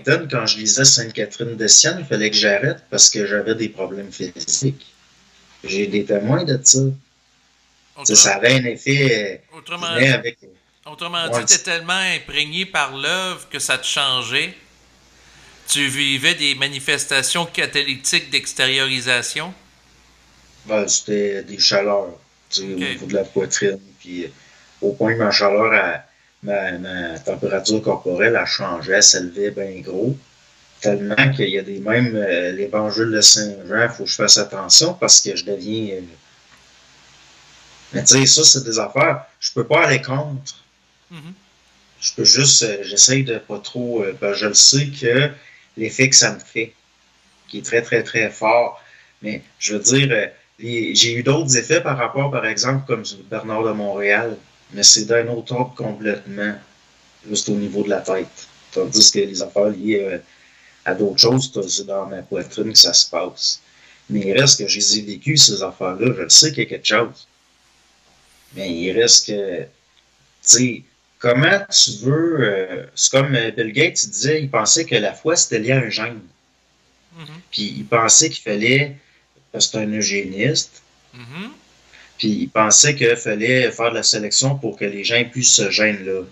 quand je lisais Sainte-Catherine de Sienne, il fallait que j'arrête parce que j'avais des problèmes physiques. J'ai des témoins de ça. Ça Autrement, avait un effet qui autrement venait dit, avec. autrement dit, Ouais, tu es tellement imprégné par l'œuvre que ça te changeait. Tu vivais des manifestations catalytiques d'extériorisation. c'était des chaleurs au OK. niveau de la poitrine. Puis au point que ma température corporelle a changé, elle s'élevait bien gros. Tellement qu'il y a des même l'évangile de Saint-Jean, il faut que je fasse attention parce que je deviens. Mais tu sais, ça, c'est des affaires. Je peux pas aller contre. Mhm. Je peux juste. J'essaye de pas trop. Je le sais que l'effet que ça me fait, qui est très, très, très fort. Mais je veux dire, j'ai eu d'autres effets par rapport, par exemple, comme Bernard de Montréal. Mais c'est d'un autre ordre complètement, juste au niveau de la tête. Tandis que les affaires liées à d'autres choses, c'est dans ma poitrine que ça se passe. Mais il reste que je les ai vécues, ces affaires-là. Je le sais qu'il y a quelque chose. Mais il reste que, tu sais, comment tu veux. C'est comme Bill Gates, il disait, il pensait que la foi, c'était lié à un gène. Mhm. Puis il pensait qu'il fallait. C'est un eugéniste. Mhm. Puis il pensait qu'il fallait faire de la sélection pour que les gens aient plus ce gène-là.